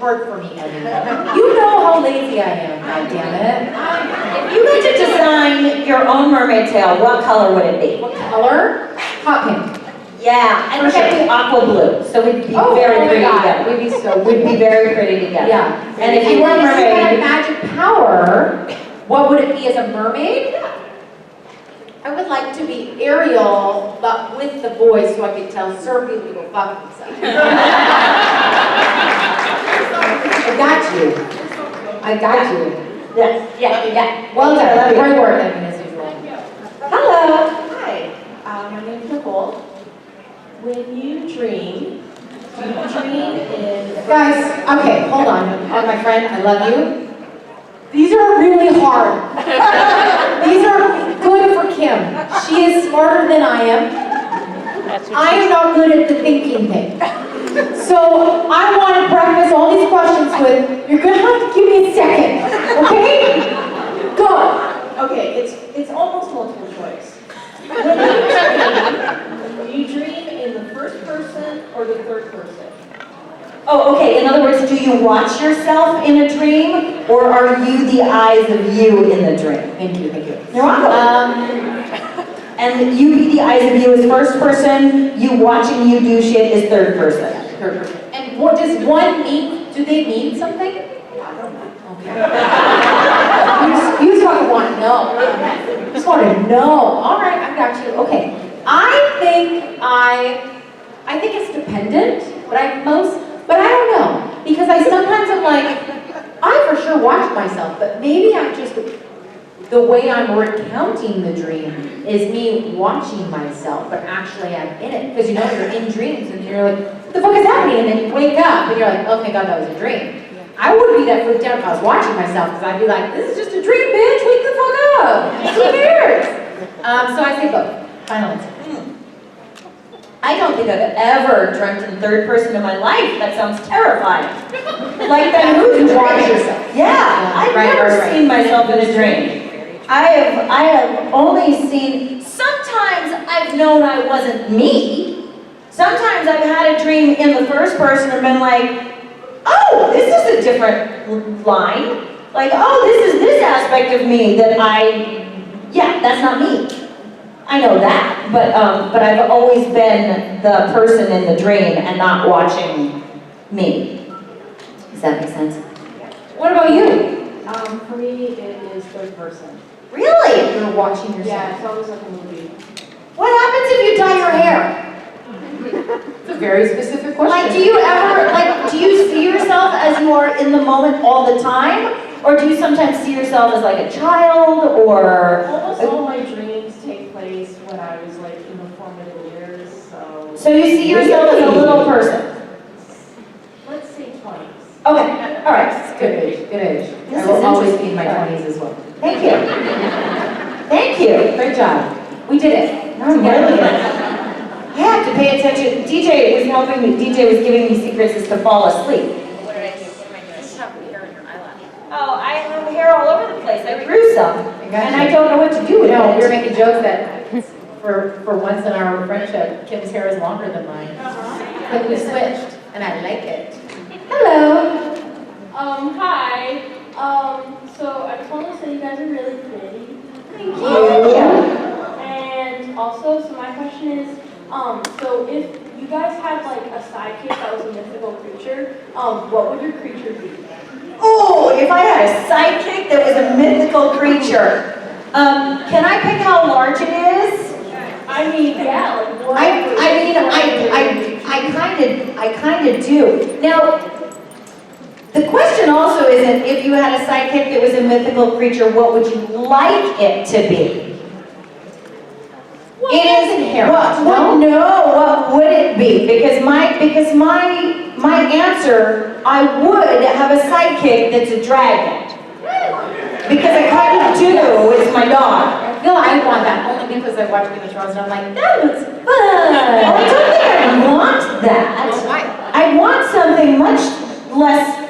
hard for me, Evan. You know how lazy I am, goddammit. If you were to design your own mermaid tail, what color would it be? What color? Hot pink. Yeah, and it would be aqua blue, so we'd be very pretty together. We'd be very pretty together. Yeah. And if you were a had mermaid, magic power, what would it be as a mermaid? I would like to be Ariel, but with the voice so I could tell Serpy to go fuck himself. I got you. yes, yeah. Well done. Great work, Evan, as usual. Hello. Hi, my name is Nicole. When you dream, do you dream in... Guys, okay, hold on. My friend, I love you. These are really hard. These are good for Kim. She is smarter than I am. I am not good at the thinking thing. So I want to preface all these questions with, you're going to have to give me a second, okay? Go. Okay, it's almost multiple choice. When you dream in the first person or the third person? Oh, okay. In other words, do you watch yourself in a dream, or are you the eyes of you in the dream? Thank you. You're welcome. And you be the eyes of you as first person, you watching you do shit is third person. Third person. And what does one mean? Do they mean something? I don't know. Okay. You just want to know. You just want to know. All right, I got you. Okay. I think it's dependent, but I don't know. Because I sometimes am like, I for sure watch myself, but maybe I'm just, the way I'm recounting the dream is me watching myself, but actually I'm in it. Because you're in dreams and you're like, what the fuck is happening? And then you wake up and you're like, oh thank God that was a dream. I wouldn't be that freaked out if I was watching myself, because I'd be like, this is just a dream, bitch, wake the fuck up. Who cares? So I say both. Final answer. I don't think I've ever dreamt in third person in my life. That sounds terrifying. Like that movie. You watch yourself. Yeah, I've never seen myself in a dream. I have only seen, sometimes I've known I wasn't me. Sometimes I've had a dream in the first person and been like, oh, this is a different line. Like, oh, this is this aspect of me that yeah, that's not me. I know that, but I've always been the person in the dream and not watching me. Does that make sense? What about you? For me, it is third person. Really? You're watching yourself. Yeah, it's always like a movie. What happens if you dye your hair? It's a very specific question. Like, do you see yourself as you are in the moment all the time? Or do you sometimes see yourself as like a child, or? Almost all my dreams take place when I was like in the formative years, so... So you see yourself as a little person? Let's say 20s. Okay, all right. Good age. This I will is always interesting. be in my 20s as well. Thank you. Thank you. Great job. We did it. Really? I have to pay attention. DJ was helping me. DJ was giving me secrets as to fall asleep. What did I do? You just have hair in your eyelash. Oh, I have hair all over the place. I grew some, and I don't know what to do with No, we it. were making jokes that for once in our friendship, Kim's hair is longer than mine. But we switched, and I like it. Hello. Hi. So I just want to say you guys are really pretty. Thank you. And also, so my question is, so if you guys had like a sidekick that was a mythical creature, what would your creature be? Oh, if I had a sidekick that was a mythical creature, can I pick how large it is? I mean, yeah, like what? I kind of do. Now, the question also isn't if you had a sidekick that was a mythical creature, what would you like it to be? Well, it is inherent. What would it be? Because my answer, I would have a sidekick that's a dragon. Because I kind of do with my dog. I feel I want that only because I watch Game of Thrones and I'm like, that looks fun. I don't think I want that. I want something much less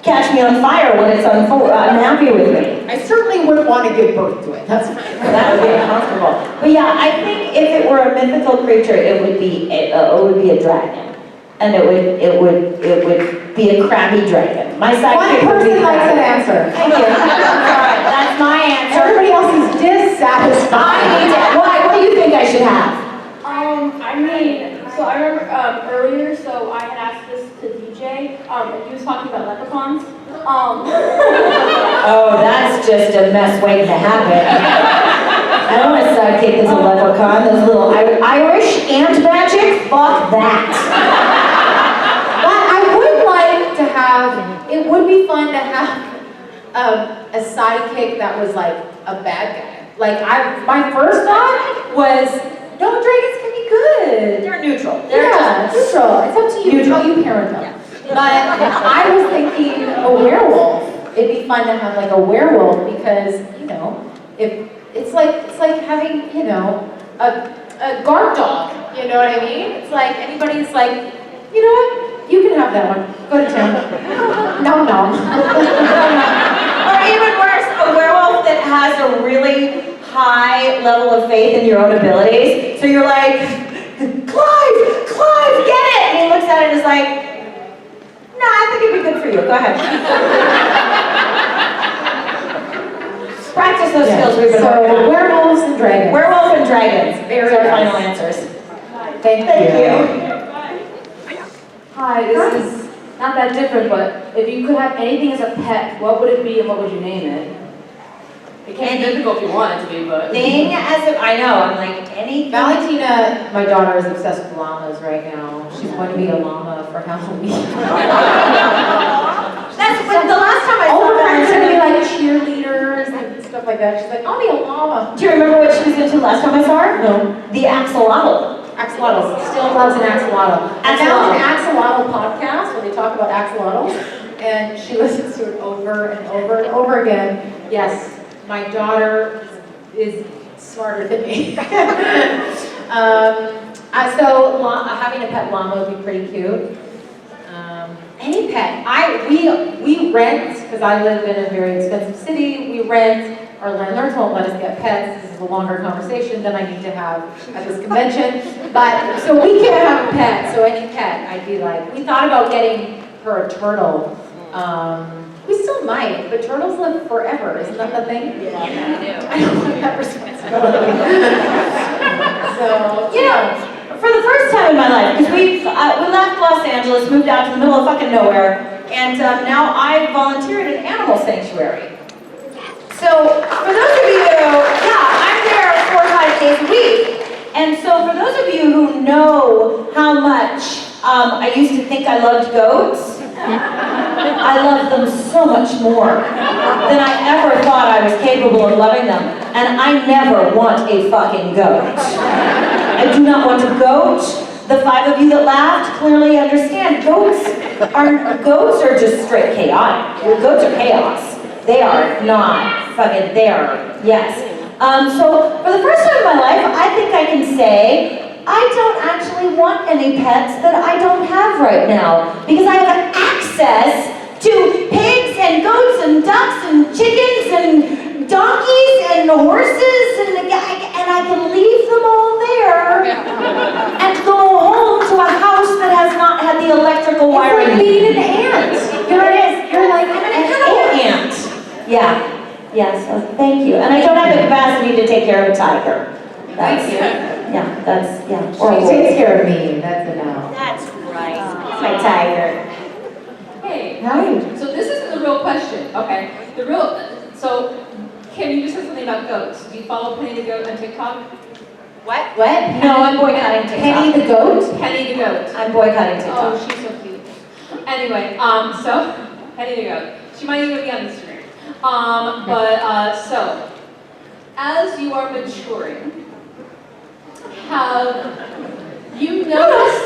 catch me on fire when it's unhappy with me. I certainly wouldn't want to give birth to it. That's fine. That would be uncomfortable. But yeah, I think if it were a mythical creature, it would be a dragon, and it would be a crabby dragon. My One sidekick would be person likes crabby. that answer. Thank you. Alright, that's my answer. Everybody else is dissatisfied. Why? What do you think I should have? I mean, so I remember earlier, so I had asked this to DJ, and he was talking about leprechauns. Oh, that's just a mess waiting to happen. I don't want a sidekick that's a leprechaun, those little Irish ant magic, fuck that. But I would like to have, it would be fun to have a sidekick that was like a bad guy. Like, my first thought was, no, dragons can be good. They're neutral. They're Yeah, neutral. It's up to you how you parent them. But I was thinking a werewolf. It'd be fun to have like a werewolf because, you know, if it's like having, you know, a guard dog. You know what I mean? It's like anybody's like, you know what? You can have that one. Go to town. No. Or even worse, a werewolf that has a really high level of faith in your own abilities. So you're like, Clive, get it! And he looks at it and is like, no, I think it'd be good for you. Go ahead. Practice those skills we've been working on. Werewolves and dragons. Werewolf and dragons. Very our final answers. Thank you. Hi, this is not that different, but if you could have anything as a pet, what would it be and what would you name it? It can't be difficult if you want it to be, but... Thing as if, I know, I'm like, anything. Valentina, my daughter, is obsessed with llamas right now. She's going to be a llama for Halloween. That's when the last time I All saw her friends are Valentina. going to be like cheerleaders and stuff like that. She's like, I'll be a llama. Do you remember what she was into last time I saw her? No. The axolotl. Axolotls. Still loves an axolotl. I found an axolotl podcast where they talk about axolotls, and she listens to it over and over and over again. Yes, my daughter is smarter than me. Having a pet llama would be pretty cute. Any pet. We rent, because I live in a very expensive city, we rent. Our landlords won't let us get pets. This is a longer conversation than I need to have at this convention. But, so we can't have a pet. So any pet, I'd be like, we thought about getting her a turtle. We still might, but turtles live forever. Isn't that the thing? Yeah, they do. I don't want that responsibility. So, You know, for the first time in my life, because we left Los Angeles, moved out to the middle of fucking nowhere, and now I volunteer at an animal sanctuary. So, for those of you, I'm there 4 or 5 days a week. And so, for those of you who know how much I used to think I loved goats, I love them so much more than I ever thought I was capable of loving them. And I never want a fucking goat. I do not want a goat. The 5 of you that laughed clearly understand. Goats are just straight chaotic. Goats are chaos. They are not fucking there. Yes. So for the first time in my life, I think I can say I don't actually want any pets that I don't have right now because I have access to pigs and goats and ducks and chickens and donkeys and horses and I can leave them all there and go home to a house that has not had the electrical wiring. you need an ant. Here it is. You're like, I'm an ant. Yeah. Yes. Thank you. And I don't have the capacity to take care of a tiger. Thank you. Yeah. That's She takes care of me. That's enough. That's right. My tiger. Hey. Hi. So this isn't the real question. Okay. So Kim, you just said something about goats. Do you follow Penny the Goat on TikTok? What? No, I'm boycotting TikTok. Penny the goat? Penny the Goat. I'm boycotting TikTok. Oh, she's so cute. Anyway, so Penny the Goat. She might even be on Instagram. So as you are maturing, have you noticed?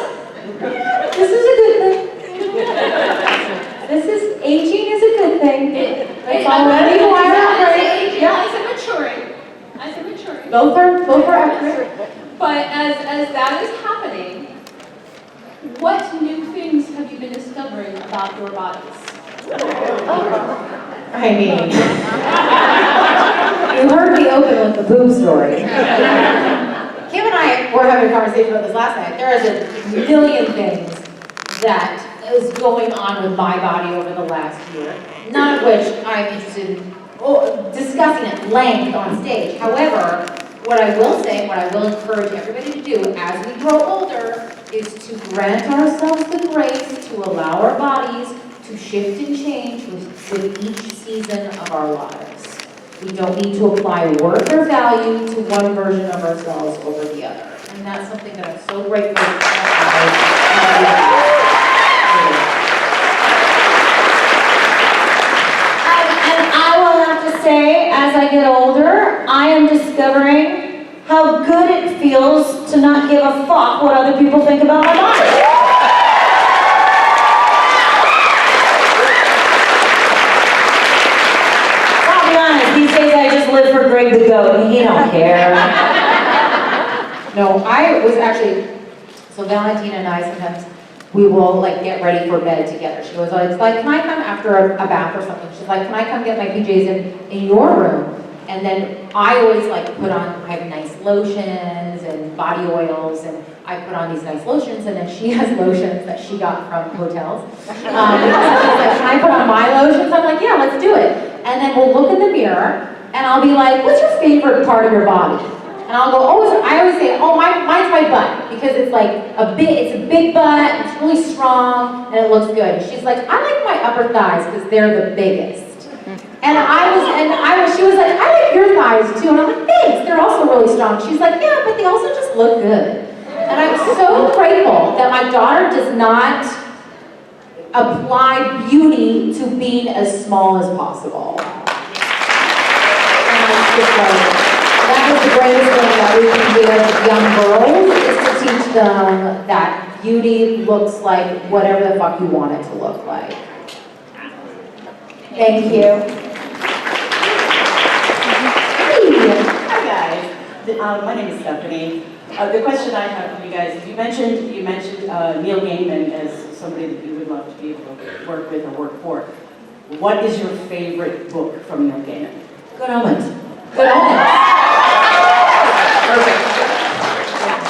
This is a good thing. Aging is a good thing. It's already wired right. Yeah, I said maturing. Both are accurate. But as that is happening, what new things have you been discovering about your bodies? I mean, you heard me open with the boob story. Kim and I were having a conversation about this last night. There is a million things that is going on with my body over the last year, none of which I'm interested in discussing at length on stage. However, what I will say, what I will encourage everybody to do as we grow older is to grant ourselves the grace to allow our bodies to shift and change with each season of our lives. We don't need to apply worth or value to one version of ourselves over the other. And that's something that I'm so grateful for. And I will have to say, as I get older, I am discovering how good it feels to not give a fuck what other people think about my body. I'll be honest, these days I just live for Greg the Goat, and he don't care. No, I was actually, so Valentina and I sometimes, we will like get ready for bed together. She was like, can I come after a bath or something? She's like, can I come get my PJs in your room? And then I always like put on, I have nice lotions and body oils, and I put on these nice lotions, and then she has lotions that she got from hotels. So she's like, can I put on my lotions? I'm like, yeah, let's do it. And then we'll look in the mirror, and I'll be like, what's your favorite part of your body? And I'll go, I always say, mine's my butt, because it's like it's a big butt, it's really strong, and it looks good. She's like, I like my upper thighs, because they're the biggest. And she was like, I like your thighs too. And I'm like, thanks, they're also really strong. She's like, yeah, but they also just look good. And I'm so grateful that my daughter does not apply beauty to being as small as possible. And it's just like, that was the greatest thing that we can do as young girls, is to teach them that beauty looks like whatever the fuck you want it to look like. Thank you. Hi guys, my name is Stephanie. The question I have for you guys, you mentioned Neil Gaiman as somebody that you would love to be able to work with or work for. What is your favorite book from Neil Gaiman? Good Omens. Good Omens. Perfect.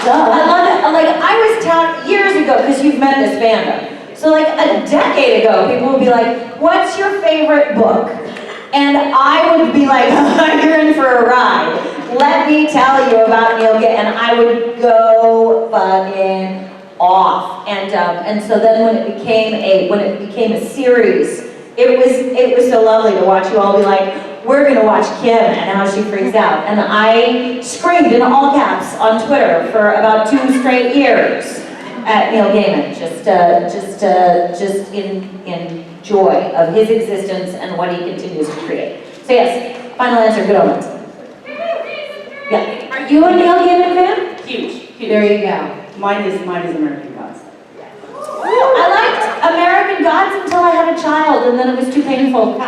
I love it. Like, I was telling years ago, because you've met this fandom. So like a decade ago, people would be like, what's your favorite book? And I would be like, you're in for a ride. Let me tell you about Neil Gaiman. And I would go fucking off. And so then when it became a series, it was so lovely to watch you all be like, we're gonna watch Kim and how she freaks out. And I screamed in all caps on Twitter for about 2 straight years at Neil Gaiman, just in joy of his existence and what he continues to create. So yes, final answer, Good Omens. Yeah. Are you a Neil Gaiman fan? Huge. There you go. Mine is American Gods. I liked American Gods until I had a child, and then it was too painful. No, I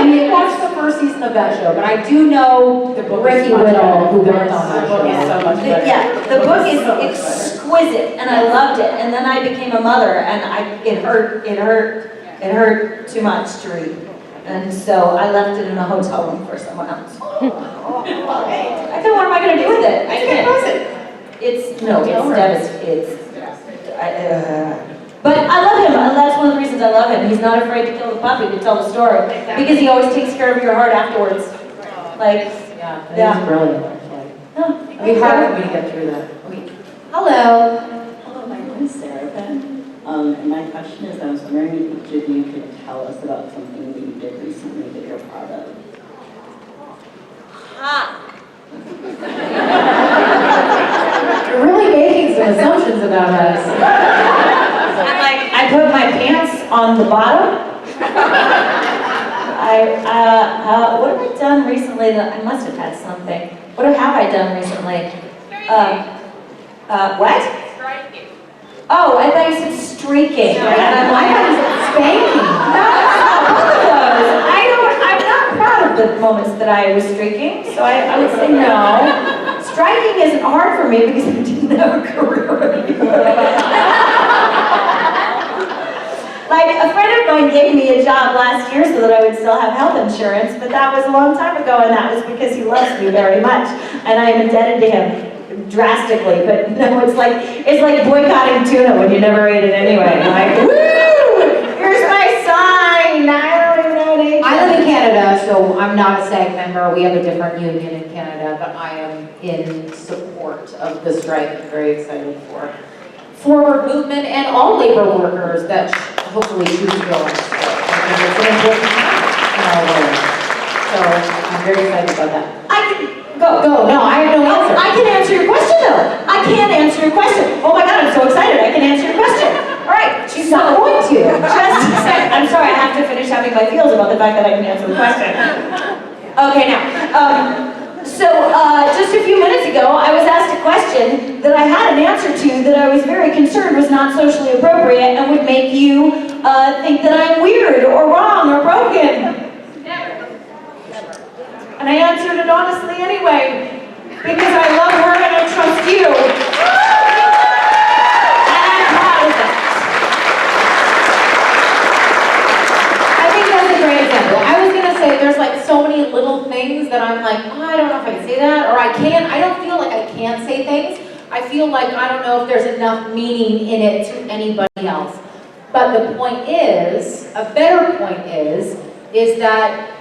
didn't watch the first season of that show, but I do know the Ricky Whittle who worked on that show. The book is so much better. Yeah, the book is exquisite, and I loved it. And then I became a mother, and it hurt too much to read. And so I left it in a hotel room for someone else. I thought, what am I going to do with it? I can't. It's devastating. But I love him. That's one of the reasons I love him. He's not afraid to kill the puppy to tell the story, because he always takes care of your heart afterwards. Like, Yeah, it's brilliant, actually. It'd be hard for me to get through that. Okay. Hello. Hello, my name is Sarah Penn. And my question is, I was wondering if each of you could tell us about something that you did recently that you're proud of. You're really making some assumptions about us. I put my pants on the bottom. What have I done recently? That I must have had something. What have I done recently? What? Striking. Oh, I thought you said streaking. And I'm like, Spanking. no, both of those. I'm not proud of the moments that I was streaking, so I would say no. Striking isn't hard for me because I didn't have a career anymore. Like, a friend of mine gave me a job last year so that I would still have health insurance, but that was a long time ago, and that was because he loves me very much, and I am indebted to him drastically, but no, it's like boycotting tuna when you never ate it anyway. Like, woo! Here's my sign. I don't even know what age. I live in Canada, so I'm not a SAG member. We have a different union in Canada, but I am in support of the strike. I'm very excited for forward movement and all labor workers that hopefully choose to go on strike. I think it's an important time in our world. So I'm very excited about that. Go. No, I have no answer. I can answer your question though. I can answer your question. Oh my God, I'm so excited. I can answer your question. All right. She's not going to. Just a second. I'm sorry, I have to finish having my feels about the fact that I can answer the question. Okay, now. Just a few minutes ago, I was asked a question that I had an answer to that I was very concerned was not socially appropriate and would make you think that I'm weird or wrong or broken. And I answered it honestly anyway, because I love her and I trust you. And I'm proud of that. I think that's a great example. I was gonna say there's like so many little things that I'm like, oh, I don't know if I can say that, or I don't feel like I can say things. I feel like I don't know if there's enough meaning in it to anybody else. But the point is, a better point is that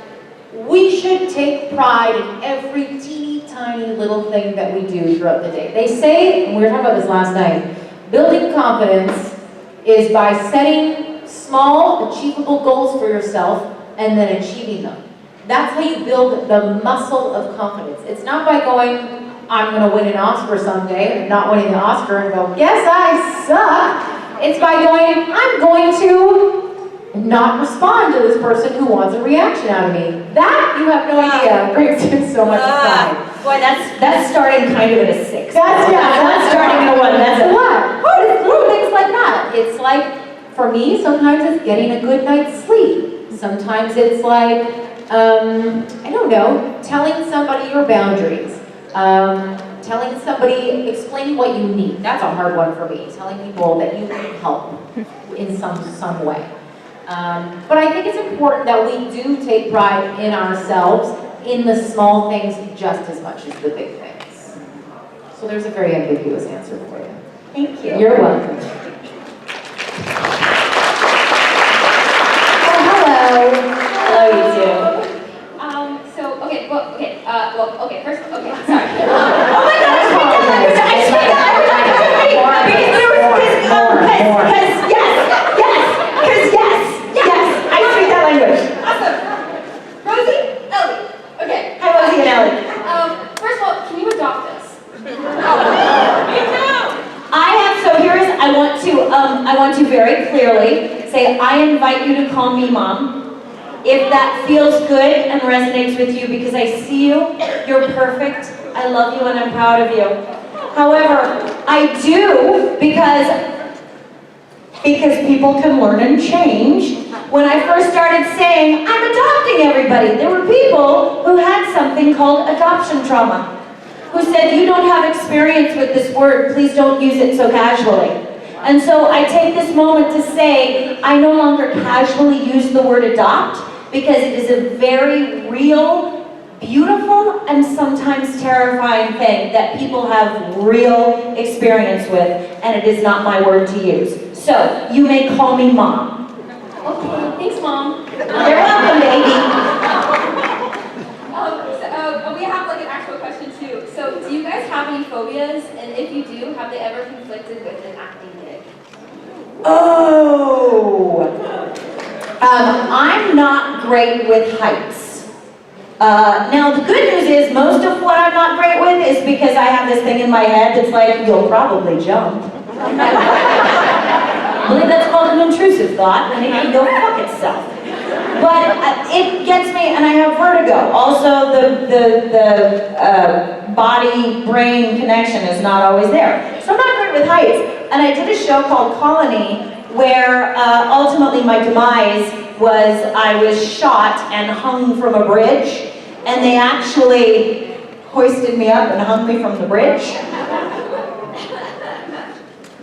we should take pride in every teeny tiny little thing that we do throughout the day. They say, and we were talking about this last night, building confidence is by setting small, achievable goals for yourself and then achieving them. That's how you build the muscle of confidence. It's not by going, I'm going to win an Oscar someday, and not winning the Oscar and go, yes, I suck. It's by going, I'm going to not respond to this person who wants a reaction out of me. That, you have no idea, brings in so much pride. Boy, that's starting kind of at a 6. That's starting at a 1. That's a lot. But it's little things like that. It's like, for me, sometimes it's getting a good night's sleep. Sometimes it's like, I don't know, telling somebody your boundaries. Telling somebody, explaining what you need. That's a hard one for me. Telling people that you need help in some way. But I think it's important that we do take pride in ourselves, in the small things just as much as the big things. So there's a very ambiguous answer for you. Thank you. You're welcome. Oh, hello. Hello, you two. First, sorry. Oh my God, I speak that language. I speak that language. Awesome. Rosie, Ellie. Okay. Hi, Rosie and Ellie. First of all, can you adopt us? I want to very clearly say, I invite you to call me Mom. If that feels good and resonates with you, because I see you, you're perfect, I love you and I'm proud of you. However, I do, because people can learn and change. When I first started saying, I'm adopting everybody, there were people who had something called adoption trauma, who said, you don't have experience with this word, please don't use it so casually. And so I take this moment to say, I no longer casually use the word adopt, because it is a very real, beautiful, and sometimes terrifying thing that people have real experience with, and it is not my word to use. So, you may call me Mom. Okay, thanks, Mom. You're welcome, baby. We have like an actual question too. So, do you guys have any phobias? And if you do, have they ever conflicted with an acting gig? Oh! I'm not great with heights. Now, the good news is most of what I'm not great with is because I have this thing in my head that's like, you'll probably jump. I believe that's called an intrusive thought, and it can go fuck itself. But it gets me, and I have vertigo. Also, the body-brain connection is not always there. So I'm not great with heights. And I did a show called Colony, where ultimately my demise was I was shot and hung from a bridge, and they actually hoisted me up and hung me from the bridge.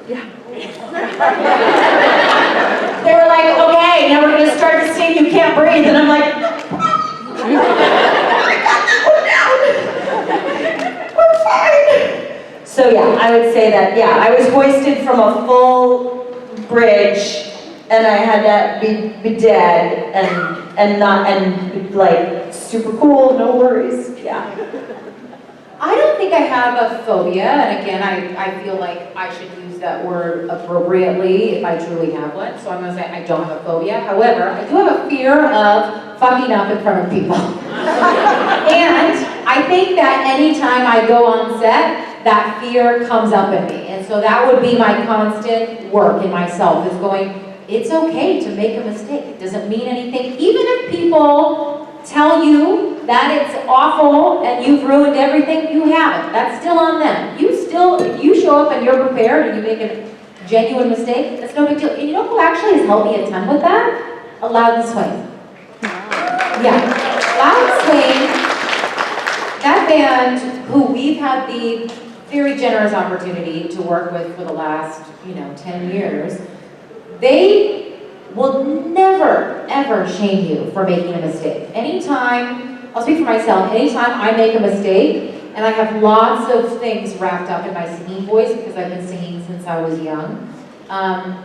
Yeah. They were like, okay, now we're gonna start the scene, you can't breathe, and I'm like, I got to go down. We're fine. So So yeah, I would say that, yeah, I was hoisted from a full bridge and I had to be dead and like super cool, no worries, yeah. I don't think I have a phobia, and again, I feel like I should use that word appropriately if I truly have one, so I'm gonna say I don't have a phobia. However, I do have a fear of fucking up in front of people. And I think that anytime I go on set, that fear comes up in me. And so that would be my constant work in myself, is going, it's okay to make a mistake. It doesn't mean anything. Even if people tell you that it's awful and you've ruined everything, you haven't. That's still on them. If you show up and you're prepared and you make a genuine mistake, that's no big deal. And you know who actually has helped me a ton with that? Loud and Swing. Yeah. Loud and Swing, that band who we've had the very generous opportunity to work with for the last, 10 years, they will never, ever shame you for making a mistake. Anytime, I'll speak for myself, anytime I make a mistake, and I have lots of things wrapped up in my singing voice because I've been singing since I was young,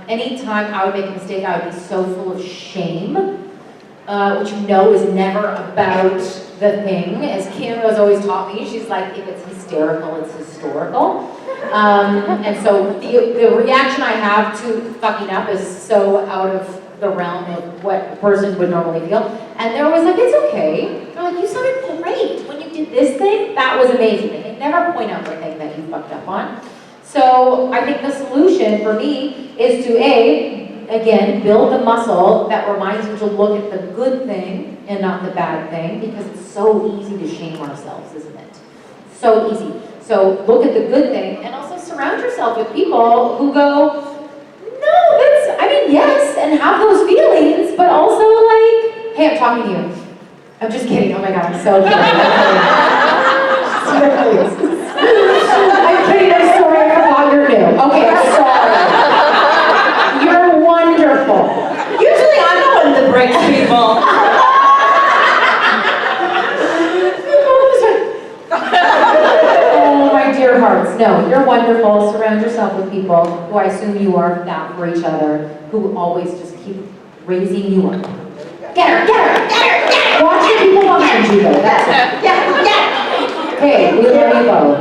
anytime I would make a mistake, I would be so full of shame, which is never about the thing. As Kim has always taught me, she's like, if it's hysterical, it's historical. And so the reaction I have to fucking up is so out of the realm of what a person would normally feel. And they're always like, it's okay. They're like, you sounded great when you did this thing. That was amazing. They never point out the thing that you fucked up on. So I think the solution for me is to again, build the muscle that reminds you to look at the good thing and not the bad thing, because it's so easy to shame ourselves, isn't it? So easy. So look at the good thing, and also surround yourself with people who go, no, yes, and have those feelings, but also like, hey, I'm talking to you. I'm just kidding. Oh my God, I'm so kidding. I'm kidding. I'm sorry. I forgot you're new. Okay, I'm sorry. You're wonderful. Usually I'm the one that breaks people. Oh, my dear hearts. No, you're wonderful. Surround yourself with people who I assume you are that for each other, who always just keep raising you up. Get her, get her, get her, get her. Watch the people behind you though. That's it. Yeah. Hey, we love you both.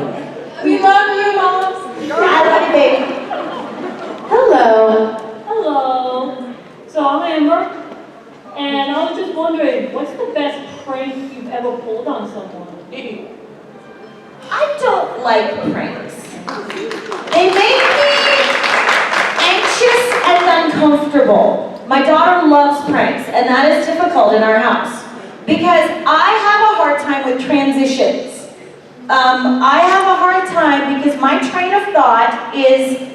We love you, moms. I love you, baby. Hello. Hello. So I'm Amber, and I was just wondering, what's the best prank you've ever pulled on someone? I don't like pranks. They make me anxious and uncomfortable. My daughter loves pranks, and that is difficult in our house because I have a hard time with transitions. I have a hard time because my train of thought is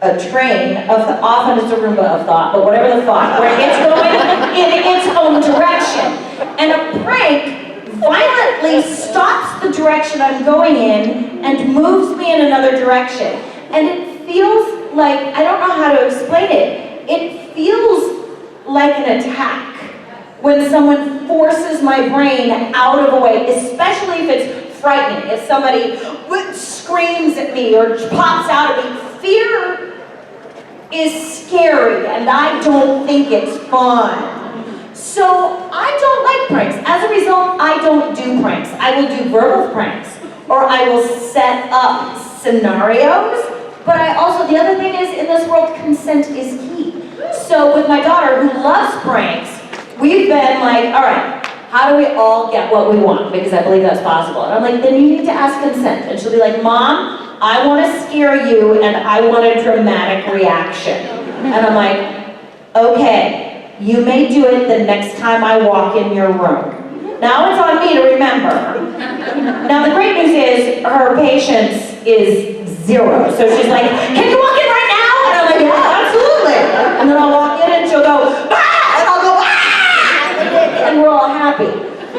a train of the, often it's a Roomba of thought, but whatever the thought, where it's going in its own direction. And a prank violently stops the direction I'm going in and moves me in another direction. And it feels like, I don't know how to explain it. It feels like an attack when someone forces my brain out of a way, especially if it's frightening. If somebody screams at me or pops out at me, fear is scary and I don't think it's fun. So I don't like pranks. As a result, I don't do pranks. I will do verbal pranks, or I will set up scenarios. But I also, the other thing is, in this world, consent is key. So with my daughter, who loves pranks, we've been like, all right, how do we all get what we want? Because I believe that's possible. And I'm like, then you need to ask consent. And she'll be like, Mom, I want to scare you, and I want a dramatic reaction. And I'm like, okay. You may do it the next time I walk in your room. Now it's on me to remember. Now the great news is her patience is 0. So she's like, can you walk in right now? And I'm like, yeah, absolutely. And then I'll walk in and she'll go, ah! And I'll go, ah! And we're all happy.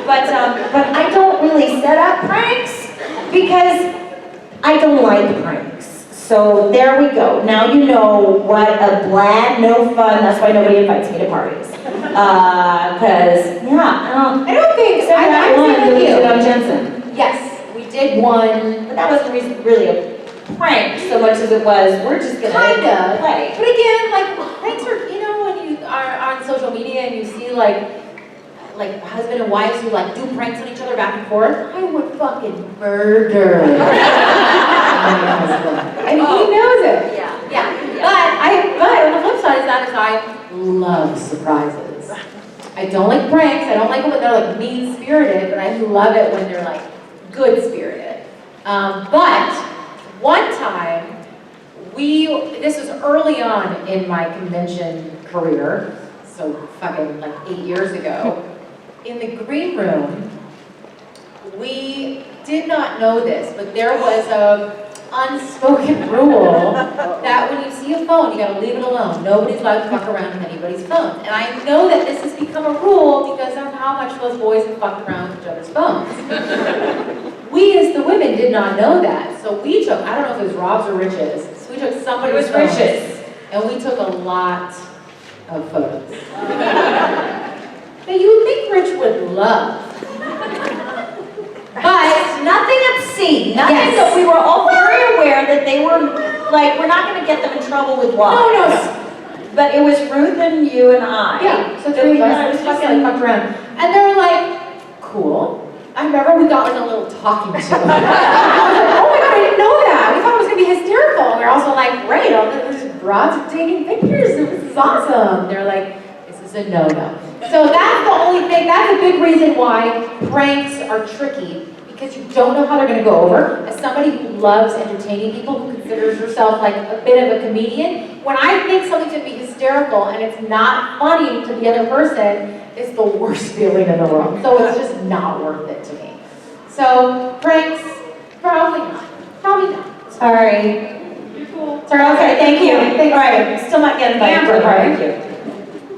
But I don't really set up pranks because I don't like pranks. So there we go. Now you know what a bland, no fun, that's why nobody invites me to parties. Because, yeah, I don't think, so I'm one with you. on Jensen. Yes, we did one. But that wasn't really a prank so much as it was, we're just gonna Kinda. play. But again, like, pranks are, you know, when you are on social media and you see like husband and wives who like do pranks on each other back and forth, I would fucking murder my husband. And he knows it. Yeah. But on the flip side of that is I love surprises. I don't like pranks. I don't like it when they're like mean-spirited, but I love it when they're like good-spirited. But one time, this was early on in my convention career, so fucking like 8 years ago, in the green room, we did not know this, but there was a unspoken rule that when you see a phone, you gotta leave it alone. Nobody's allowed to fuck around with anybody's phone. And I know that this has become a rule because of how much those boys have fucked around with each other's phones. We as the women did not know that. So we took, I don't know if it was Rob's or Rich's, so we took somebody's phone. And we took a lot of photos. That you would think Rich would love. But nothing obscene, nothing Yes. that we were all very aware that they were, like, we're not gonna get them in trouble with wives. No. But it was Ruth and you and I. Yeah, so that three we of us thought it was just fucking- like fucked around. And they were like, cool. I remember we got like a little talking to. I was like, oh my god, I didn't know that. We thought it was gonna be hysterical. And we were also like, great, all these broads are taking pictures. This is awesome. They're like, this is a no-no. So that's the only thing, that's a big reason why pranks are tricky, because you don't know how they're gonna go over. As somebody who loves entertaining people, who considers herself like a bit of a comedian, when I think something's gonna be hysterical and it's not funny to the other person, it's the worst feeling in the world. So it's just not worth it to me. So pranks, probably not. Probably not. Sorry. You're cool. Sorry, okay, thank you. All right, still not getting invited. Amber, Thank you.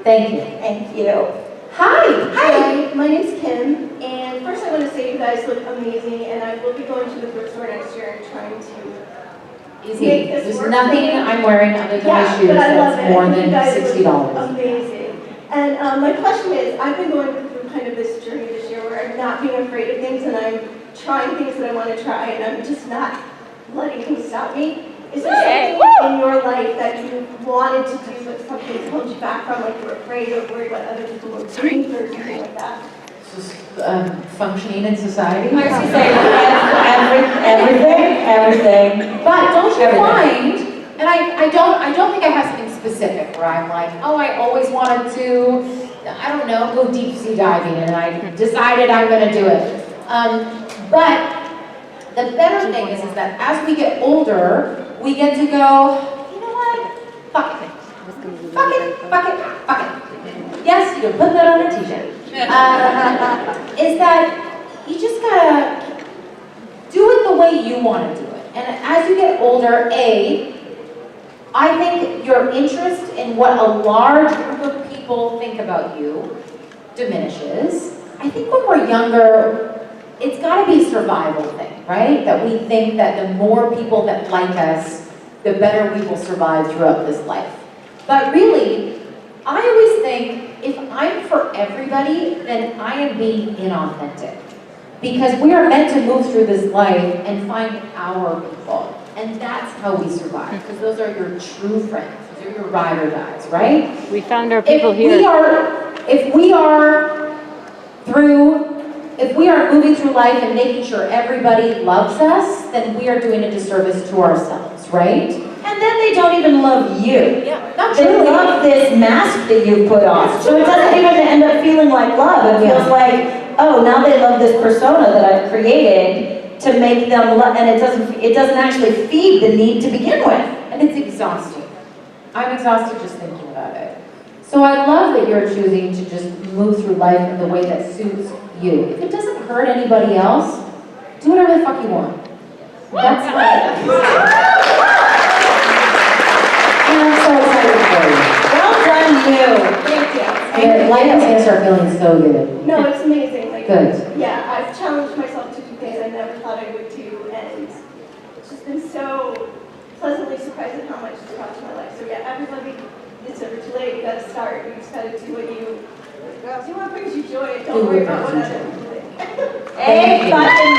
Thank you. Thank you. Hi. Hi, my name's Kim, and first I want to say you guys look amazing, and I will be going to the thrift store next year and trying to Easy. make this There's work. nothing I'm wearing other than my shoes but I love that's it. more I think than you guys look $60. Amazing. And my question is, I've been going through kind of this journey this year where I'm not being afraid of things, and I'm trying things that I want to try, and I'm just not letting things stop me. Is there something in your life that you wanted to do but something's held you back from, like you were afraid or worried what other people were doing or something like that? Just functioning in society. I was gonna say, everything. But don't you Everything. find, and I don't think I have something specific where I'm like, oh, I always wanted to, I don't know, go deep sea diving, and I decided I'm gonna do it. But the better thing is that as we get older, we get to go, you know what? Fuck it. Fuck it, fuck it, fuck it. Yes, you can put that on a t-shirt. Is that you just gotta do it the way you want to do it. And as you get older, I think your interest in what a large group of people think about you diminishes. I think when we're younger, it's got to be a survival thing, right? That we think that the more people that like us, the better we will survive throughout this life. But really, I always think if I'm for everybody, then I am being inauthentic. Because we are meant to move through this life and find our people. And that's how we survive. Because those are your true friends. Those are your ride or dies, right? We found our people here. If we are moving through life and making sure everybody loves us, then we are doing a disservice to ourselves, right? And then they don't even love you. Yeah, not They truly. love this mask that you put on. So it doesn't even end up feeling like love. It feels like, oh, now they love this persona that I've created to make them love, and it doesn't actually feed the need to begin with. And it's exhausting. I'm exhausted just thinking about it. So I love that you're choosing to just move through life in the way that suits you. If it doesn't hurt anybody else, do whatever the fuck you want. That's and I'm so excited for you. Well done, you. Thank you. And life is gonna start feeling so good. No, it's amazing. Like, Good. yeah, I've challenged myself to do things I never thought I would do, and it's just been so pleasantly surprised at how much it's brought to my life. So yeah, everybody, it's never too late. You gotta start. You just gotta do what brings you joy. Don't worry about what other people think. Hey, fucking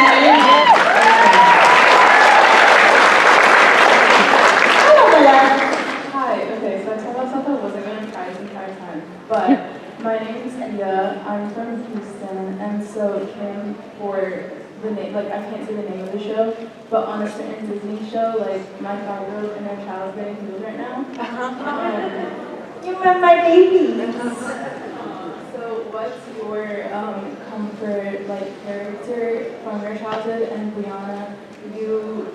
Hi, okay, so I told myself I wasn't going to try this entire time, but my name is Ida, I'm from Houston, and so it came for the name, like I can't say the name of the show, but on a certain Disney show, like my 5-year-old and their child is getting food right now. You are my baby. So what's your comfort like character from your childhood? And Briana, you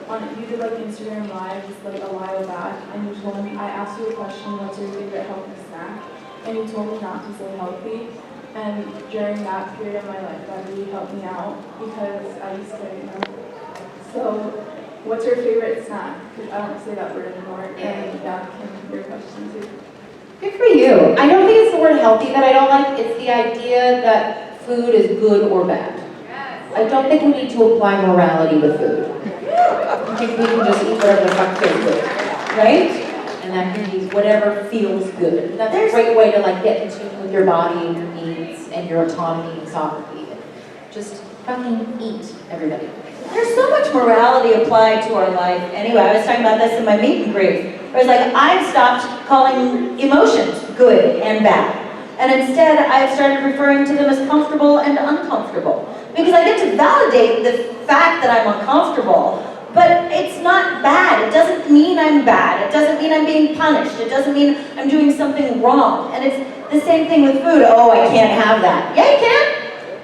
did like Instagram lives like a while back, and you told me, I asked you a question, what's your favorite healthy snack? And you told me not to say healthy. And during that period of my life, that really helped me out because I used to, So, what's your favorite snack? Because I don't say that word anymore. And that can be your question too. Good for you. I don't think it's the word healthy that I don't like. It's the idea that food is good or bad. I don't think we need to apply morality with food. I think we can just eat whatever the fuck feels good, right? And that can be whatever feels good. That's a great way to like get in tune with your body and your needs and your autonomy and sovereignty. Just fucking eat, everybody. There's so much morality applied to our life. Anyway, I was talking about this in my meet and greet. Where it's like, I've stopped calling emotions good and bad. And instead, I've started referring to them as comfortable and uncomfortable. Because I get to validate the fact that I'm uncomfortable, but it's not bad. It doesn't mean I'm bad. It doesn't mean I'm being punished. It doesn't mean I'm doing something wrong. And it's the same thing with food. Oh, I can't have that. Yeah, you can.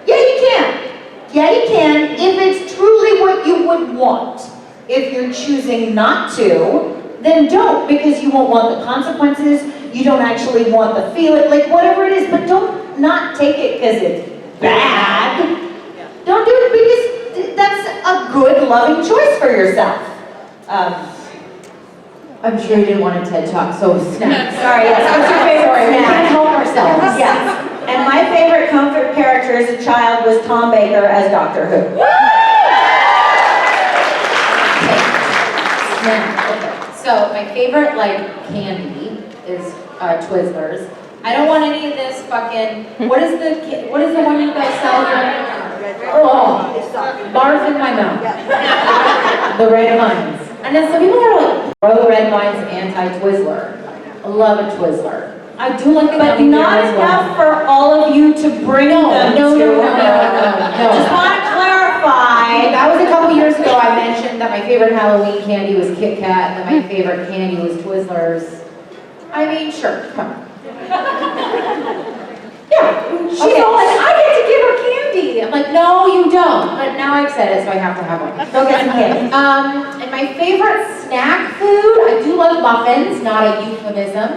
Yeah, you can. Yeah, you can, if it's truly what you would want. If you're choosing not to, then don't, because you won't want the consequences, you don't actually want the feeling, like whatever it is, but don't not take it because it's bad. Don't do it because that's a good, loving choice for yourself. I'm sure you didn't want a TED Talk, so snacks. Sorry, yes, what's your favorite Sorry, we snack? can't help ourselves. Yes. And my favorite comfort character as a child was Tom Baker as Doctor Who. Okay. So my favorite like candy is Twizzlers. I don't want any of this fucking. What is the one you guys sell? Oh, barf in my mouth. The Red Vines. And then some people are like pro Red Vines, anti-Twizzler. I love a Twizzler. I do like the But gummy not bear as well. enough for all of you to bring them to. No. Just want to clarify. That was a couple years ago. I mentioned that my favorite Halloween candy was Kit Kat, and that my favorite candy was Twizzlers. I mean, sure, come on. Yeah, she's all like, I get to give her candy. I'm like, no, you don't. But now I've said it, so I have to have one. Go get some candy. And my favorite snack food, I do love muffins, not a euphemism.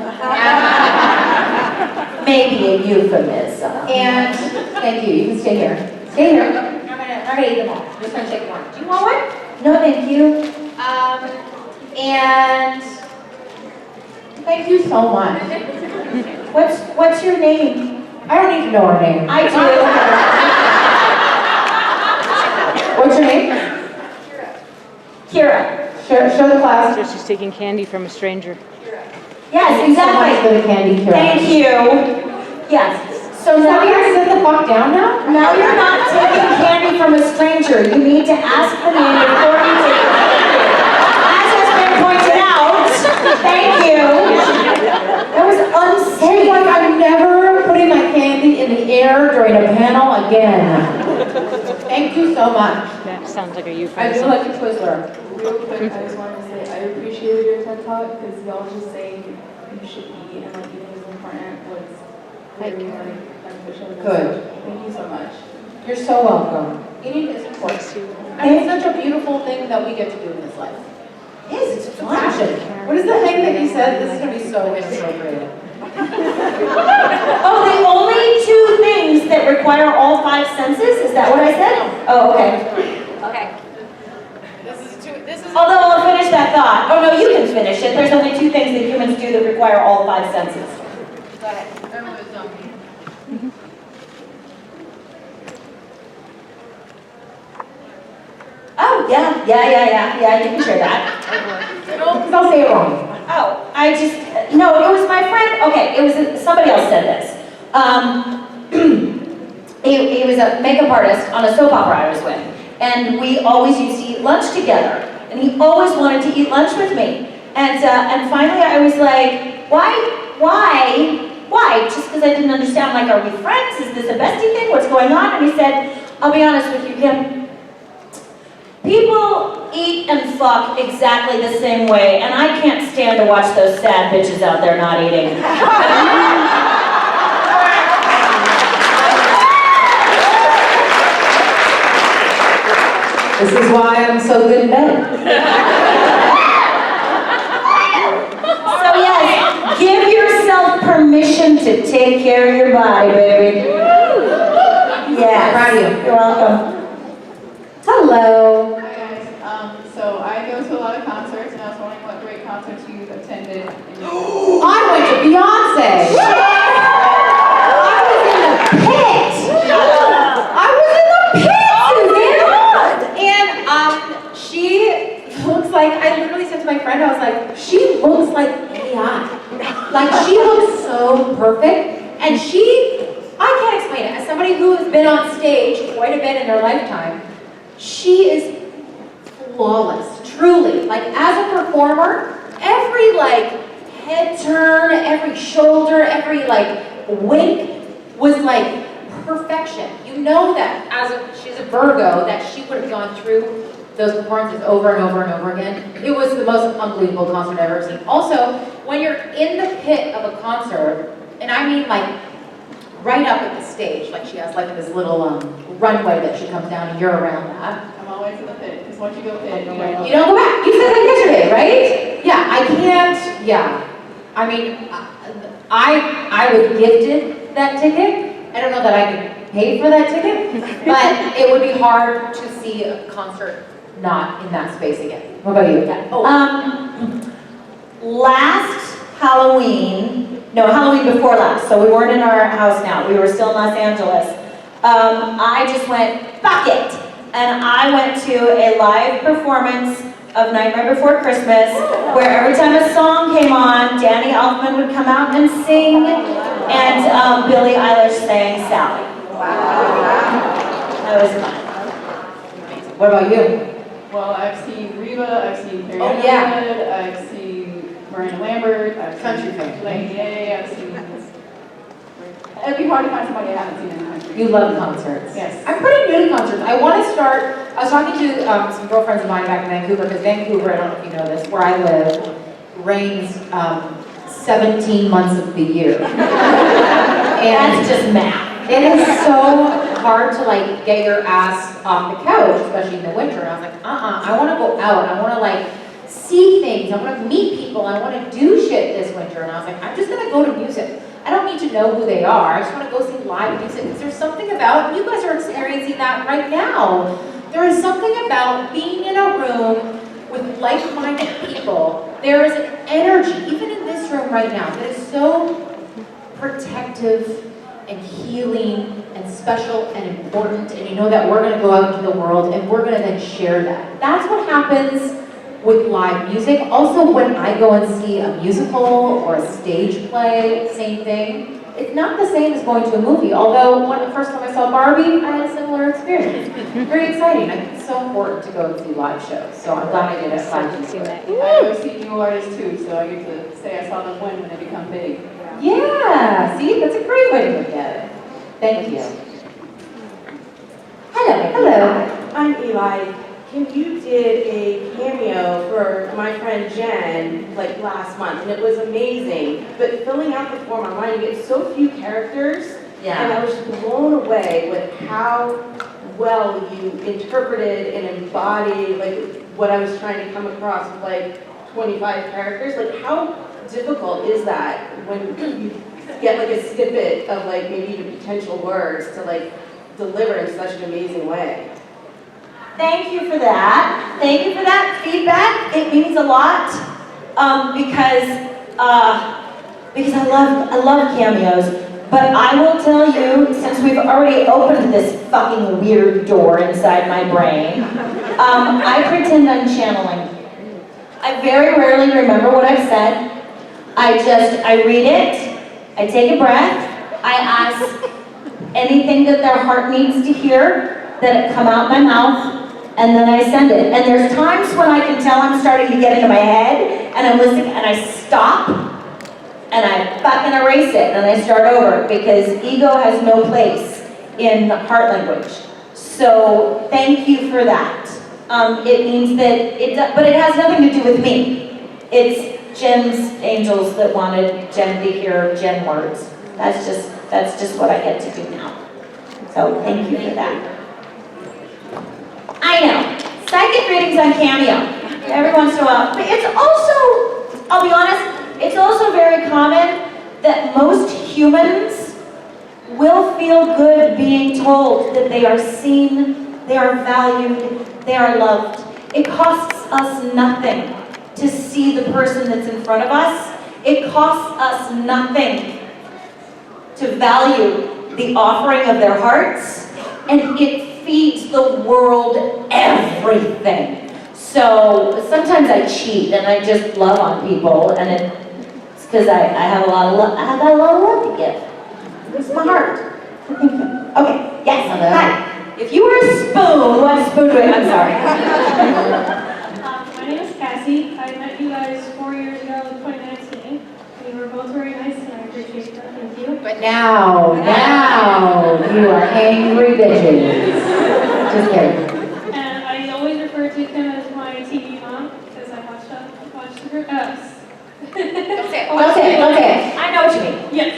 Maybe a euphemism. And thank you. You can stay here. Stay here. I'm gonna eat them all. I'm just gonna take one. Do you want one? No, thank you. And thank you so much. What's your name? I don't need to know her name. I do. What's your name? Kira. Show the class. So she's taking candy from a stranger. Yes, Thank you so much exactly. for the candy, Kira. Thank you. Yes. So So now you're you're gonna sit the fuck down now? now you're not taking candy from a stranger. You need to ask the name before you take it. As has been pointed out. Thank you. That was unsafe. Like I'm never putting my candy in the air during a panel again. Thank you so much. That sounds like a I do euphemism. like a Twizzler. Real quick, I just wanted to say I appreciated your TED Talk because y'all just saying you should eat and like eating is important was very like beneficial. Good. Thank you so much. You're so welcome. Eating is important. And it's such a beautiful thing that we get to do in this life. Yes, it's fun. Passion. What is the thing that you said? This is going to be so inappropriate. Oh, the only two things that require all five senses? Is that what I said? Oh, okay. Okay. Although I'll finish that thought. Oh, no, you can finish it. There's only two things that humans do that require all five senses. Go ahead. Oh, yeah, you can share that. No, because I'll say it wrong. Oh, no, it was my friend, okay, it was, somebody else said this. He was a makeup artist on a soap opera I was with. And we always used to eat eat lunch together. And he always wanted to eat lunch with me. And finally I was like, why? Just because I didn't understand, like, are we friends? Is this a bestie thing? What's going on? And he said, I'll be honest with you, Kim. People eat and fuck exactly the same way, and I can't stand to watch those sad bitches out there not eating. This is why I'm so good in bed. So yes, give yourself permission to take care of your body, baby. Yeah, Proud of you. You're welcome. Hello. Hi guys, so I go to a lot of concerts, and I was wondering what great concerts you've attended. I went to Beyonce. I was in the pit. Suzanne. And she looks like, I literally said to my friend, I was like, she looks like AI. Like, she looks so perfect. And I can't explain it. As somebody who has been on stage quite a bit in their lifetime, she is flawless, truly. Like, as a performer, every like head turn, every shoulder, every like wink was like perfection. You know that she's a Virgo, that she would have gone through those performances over and over and over again. It was the most unbelievable concert I've ever seen. Also, when you're in the pit of a concert, and I mean like right up at the stage, like she has like this little runway that she comes down and you're around that. I'm always in the pit, because once you go pit, you You don't go back. You said that yesterday, right? Yeah, I can't, yeah. I mean, I was gifted that ticket. I don't know that I could pay for that ticket, but it would be hard to see a concert not in that space again. What about you? Yeah. Last Halloween before last, so we weren't in our house now, we were still in Los Angeles. I just went, fuck it! And I went to a live performance of Nightmare Before Christmas, where every time a song came on, Danny Elfman would come out and sing, and Billie Eilish sang Sally. That was fun. What about you? Well, I've seen Reba, I've seen Carrie Oh, yeah. Underwood, I've seen Miranda Lambert, I've Country seen fan. Lady A, I've seen... It'd be hard to find somebody I haven't seen in the country. You love concerts. Yes. I'm pretty new to concerts. I want to start, I was talking to some girlfriends of mine back in Vancouver, because Vancouver, I don't know if you know this, where I live, rains 17 months of the year. And That's just math. it is so hard to like get your ass off the couch, especially in the winter. And I was like, I want to go out. I want to like see things. I want to meet people. I want to do shit this winter. And I was like, I'm just going to go to music. I don't need to know who they are. I just want to go see live music, because there's something about, you guys are experiencing that right now. There is something about being in a room with like-minded people. There is an energy, even in this room right now, that is so protective and healing and special and important. And you know that we're going to go out into the world and we're going to then share that. That's what happens with live music. Also, when I go and see a musical or a stage play, same thing. It's not the same as going to a movie, although when the first time I saw Barbie, I had a similar experience. Very exciting. I think it's so important to go and see live shows, so I'm glad I did it. I go see new artists too, so I get to say I saw them when they become big. Yeah, see, that's a great way to look at it. Thank you. Hello. I'm Eli. Kim, you did a cameo for my friend Jen, like last month, and it was amazing. But filling out the form online, you get so few characters, and I was blown away with how well you interpreted and embodied like what I was trying to come across with like 25 characters. Like, how difficult is that when you get like a snippet of like maybe even potential words to like deliver in such an amazing way? Thank you for that. Thank you for that feedback. It means a lot because I love cameos. But I will tell you, since we've already opened this fucking weird door inside my brain, I pretend I'm channeling. I very rarely remember what I've said. I read it, I take a breath, I ask anything that their heart needs to hear, that it come out my mouth, and then I send it. And there's times when I can tell I'm starting to get into my head, and I'm listening, and I stop, and I fucking erase it, and I start over, because ego has no place in heart language. So thank you for that. It means that but it has nothing to do with me. It's Jen's angels that wanted Jen to hear Jen words. That's just what I get to do now. So thank you for that. I know, psychic readings on Cameo, every once in a while. But it's also, I'll be honest, it's also very common that most humans will feel good being told that they are seen, they are valued, they are loved. It costs us nothing to see the person that's in front of us. It costs us nothing to value the offering of their hearts, and it feeds the world everything. So sometimes I cheat and I just love on people, and it's because I have a lot of love. I have a lot of love to give. It's my heart. Okay. Yes. Hi. If you were a spoon, what spoon do I? I'm sorry. My name is Cassie. I met you guys 4 years ago in 2019. You were both very nice, and I appreciate that. Thank you. But now you are angry bitches. Just kidding. And I always refer to Kim as my TV mom because I watched the group. Okay. I know what you mean. Yes.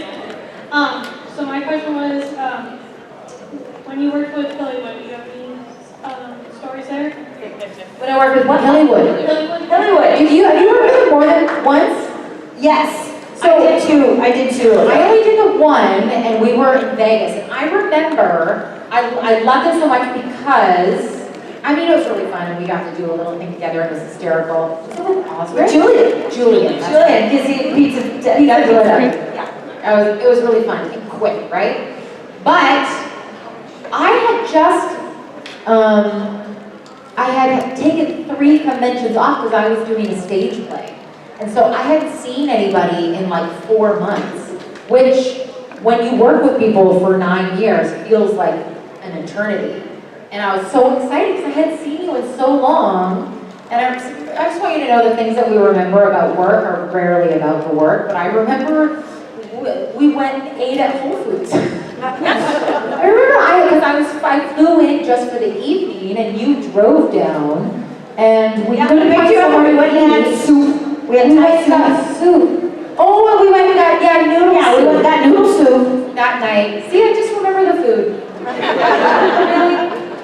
So my question was, when you worked with Hillywood, do you have any stories there? When I work with what? Hillywood. Hillywood. Hillywood. Have you worked with them more than once? Yes. So I did two. I only did the one, and we were in Vegas. And I remember, I loved it so much because, I mean, it was really fun, and we got to do a little thing together. It was hysterical. Was it with Oscar? Julian. Because he pizza. Yeah. It was really fun and quick, right? But I had just, I had taken 3 conventions off because I was doing a stage play. And so I hadn't seen anybody in like 4 months, which when you work with people for 9 years, feels like an eternity. And I was so excited because I hadn't seen you in so long. And I just want you to know the things that we remember about work are rarely about the work, but I remember we went and ate at Whole Foods. I remember I flew in just for the evening, and you drove down, and we couldn't find somewhere to We had eat. soup. We had Thai soup. Oh, and we went and got, noodle soup. Yeah, we went and got noodle soup. That night. See, I just remember the food.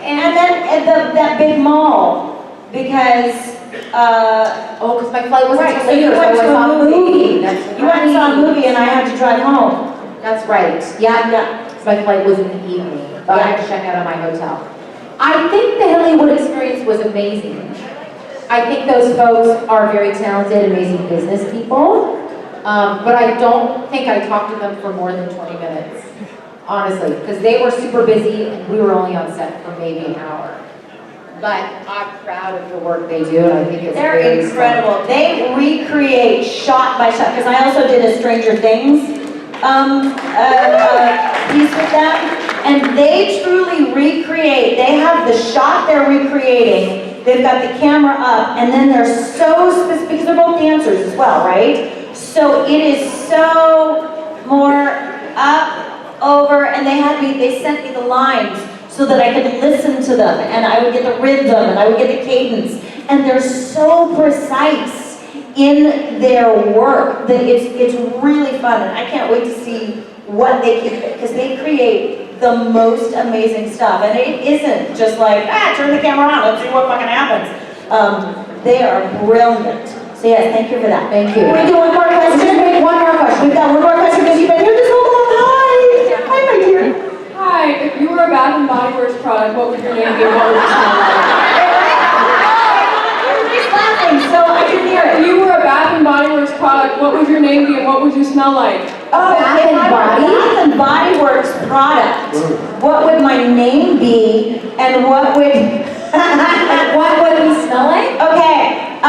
And then at that big mall, because, because my flight was right, until so you later, went so I to saw a movie. That's You went and saw a movie and I had to drive home. That's right. Yeah. My flight was in the evening, but I had to check out of my hotel. I think the Hillywood experience was amazing. I think those folks are very talented, amazing business people, but I don't think I talked to them for more than 20 minutes, honestly, because they were super busy and we were only on set for maybe an hour. But I'm proud of the work they do, and I think it's They're incredible. Fun. They recreate shot by shot, because I also did a Stranger Things piece with them, and they truly recreate. They have the shot they're recreating, they've got the camera up, and then they're so specific, because they're both dancers as well, right? So it is so more up, over, and they sent me the lines so that I could listen to them, and I would get the rhythm, and I would get the cadence, and they're so precise in their work that it's really fun, and I can't wait to see what they can, because they create the most amazing stuff, and it isn't just like, turn the camera on, let's see what fucking happens. They are brilliant. So yes, thank you for that. Thank you. Can we do one more question? One more question. We've got one more question because you've been here this whole long time. Hi, my dear. Hi, if you were a Bath and Body Works product, what would your name be and what would you smell like? Everybody's laughing, so I can hear If it. you were a Bath and Body Works product, what would your name be and what would you smell like? Oh, if I were a Bath and Body Works product, what would my name be and what would... What would we smell like? Okay,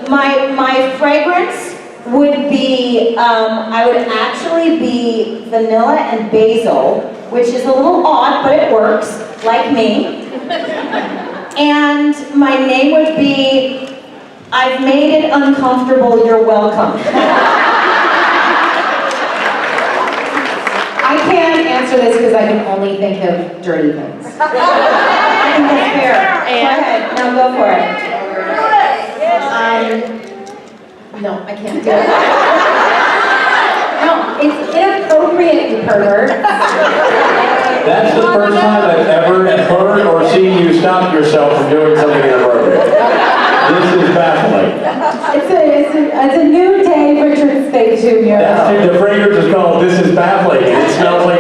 my fragrance would be, I would actually be vanilla and basil, which is a little odd, but it works, like me. And my name would be, I've made it uncomfortable, you're welcome. I can't answer this because I can only think of dirty things. I think that's fair. Go ahead, now go for it. No, I can't do it. No, it's inappropriate, you pervert. That's the first time I've ever heard or seen you stop yourself from doing something inappropriate. This is baffling. It's a new day, Richard Spade Jr. That's the fragrance is called This is Baffling. It smells like